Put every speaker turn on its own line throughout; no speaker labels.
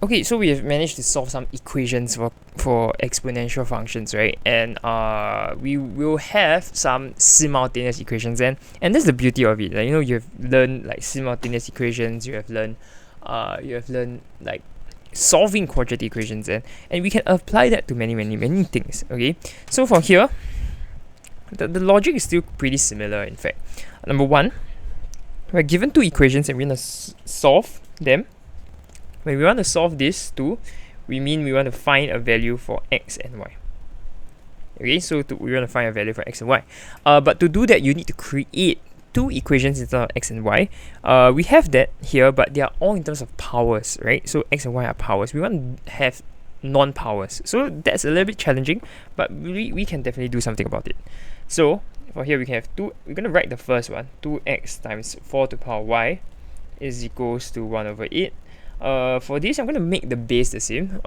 Okay, so we have managed to solve some equations for exponential functions, right? And we will have some simultaneous equations, and that's the beauty of it. Like, you have learned like simultaneous equations. You have learned like solving quadratic equations, and we can apply that to many things. Okay, so from here, the logic is still pretty similar. In fact, number one, we're given two equations and we're gonna solve them. When we want to solve this too, we want to find a value for x and y. Okay, so we want to find a value for x and y. But to do that, you need to create two equations instead of x and y. We have that here, but they are all in terms of powers, right? So x and y are powers. We want to have non-powers. So that's a little bit challenging, but we can definitely do something about it. So for here, we can have two. We're going to write the first one. 2x times 4 to the power y is equals to 1 over 8. For this, I'm going to make the base the same.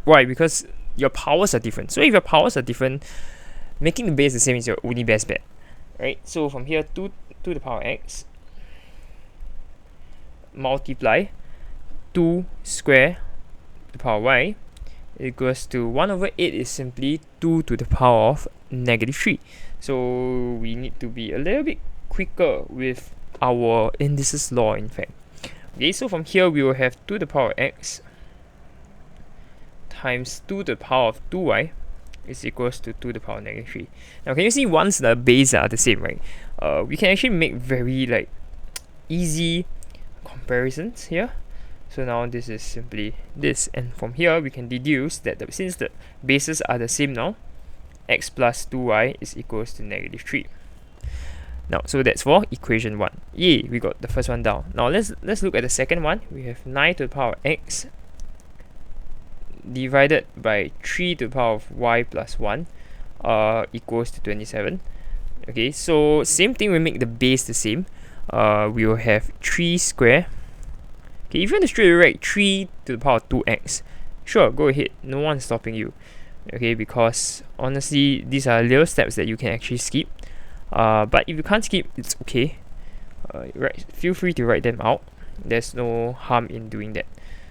Why? Because your powers are different. So if your powers are different, making the base the same is your only best bet, right? So from here, 2 to the power x multiply 2 square to the power y equals to 1 over 8 is simply 2 to the power of negative 3. So we need to be a little bit quicker with our indices law, in fact. Okay, so from here we will have 2 to the power x times 2 to the power of 2y is equals to 2 to the power of negative 3. Now can you see once the base are the same, right? We can actually make very like easy comparisons here. So now this is simply this, and from here we can deduce that since the bases are the same now, x plus 2y is equals to negative 3. Now, so that's for equation 1. Yay, we got the first one down. Now let's look at the second one. We have 9 to the power of x divided by 3 to the power of y plus 1 equals to 27. Okay, so same thing, we make the base the same. We will have 3 square. Okay, if you want to straight away write 3 to the power of 2x, sure, go ahead. No one's stopping you. Okay, because honestly, these are little steps that you can actually skip. But if you can't skip, it's okay. Feel free to write them out. There's no harm in doing that.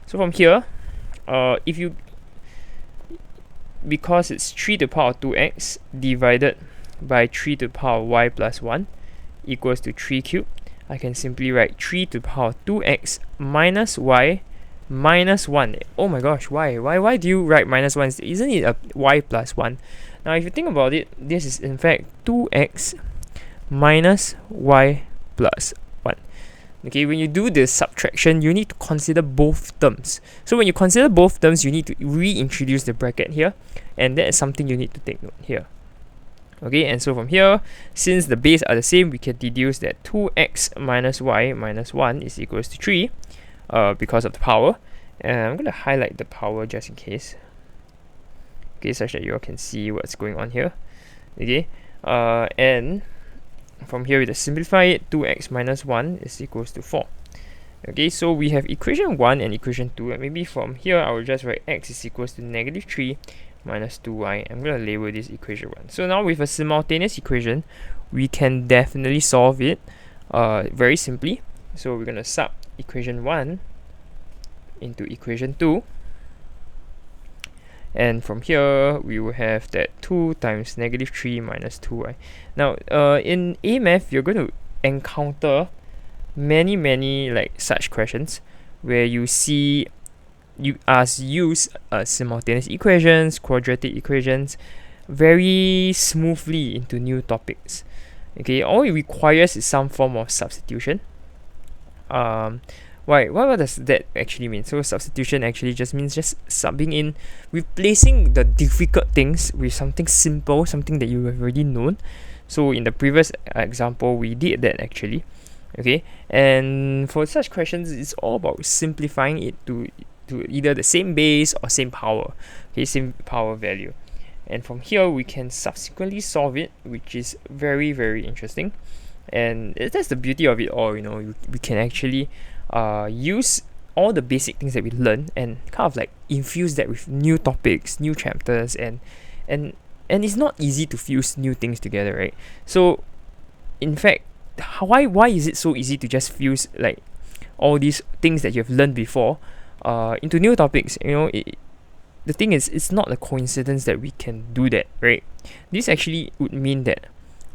So from here, because it's 3 to the power of 2x divided by 3 to the power of y plus 1 equals to 3 cubed, I can simply write 3 to the power of 2x minus y minus 1. Oh my gosh, why? Why do you write minus 1? Isn't it a y plus 1? Now if you think about it, this is in fact 2x minus y plus 1. Okay, when you do the subtraction, you need to consider both terms. So when you consider both terms, you need to reintroduce the bracket here, and that is something you need to take note here. Okay, and so from here, since the base are the same, we can deduce that 2x minus y minus 1 is equals to 3 because of the power. And I'm going to highlight the power just in case. Okay, such that you all can see what's going on here. Okay, and from here we just simplify it. 2x minus 1 is equals to 4. Okay, so we have equation 1 and equation 2, and maybe from here I will just write x is equals to negative 3 minus 2y. I'm going to label this equation 1. So now with a simultaneous equation, we can definitely solve it very simply. So we're going to sub equation 1 into equation 2. And from here, we will have that 2 times negative 3 minus 2y. Now, in A math, you're going to encounter many like such questions where you see us use simultaneous equations, quadratic equations very smoothly into new topics. Okay, all it requires is some form of substitution. What does that actually mean? So substitution actually just means just subbing in, replacing the difficult things with something simple, something that you have already known. So in the previous example, we did that actually. Okay, and for such questions, it's all about simplifying it to either the same base or same power. Okay, same power value. And from here, we can subsequently solve it, which is very interesting. And that's the beauty of it all. We can actually use all the basic things that we learn and kind of like infuse that with new topics, new chapters, and it's not easy to fuse new things together, right? So in fact, why is it so easy to just fuse like all these things that you've learned before into new topics. The thing is, it's not a coincidence that we can do that, right? This actually would mean that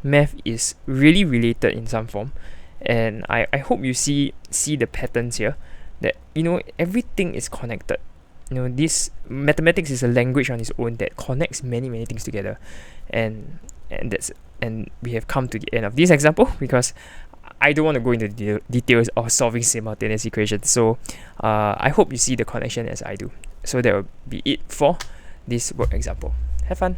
math is really related in some form, and I hope you see the patterns here, that everything is connected. This mathematics is a language on its own that connects many things together, and and we have come to the end of this example because I don't want to go into the details of solving simultaneous equations. So I hope you see the connection as I do. So that will be it for this work example. Have fun.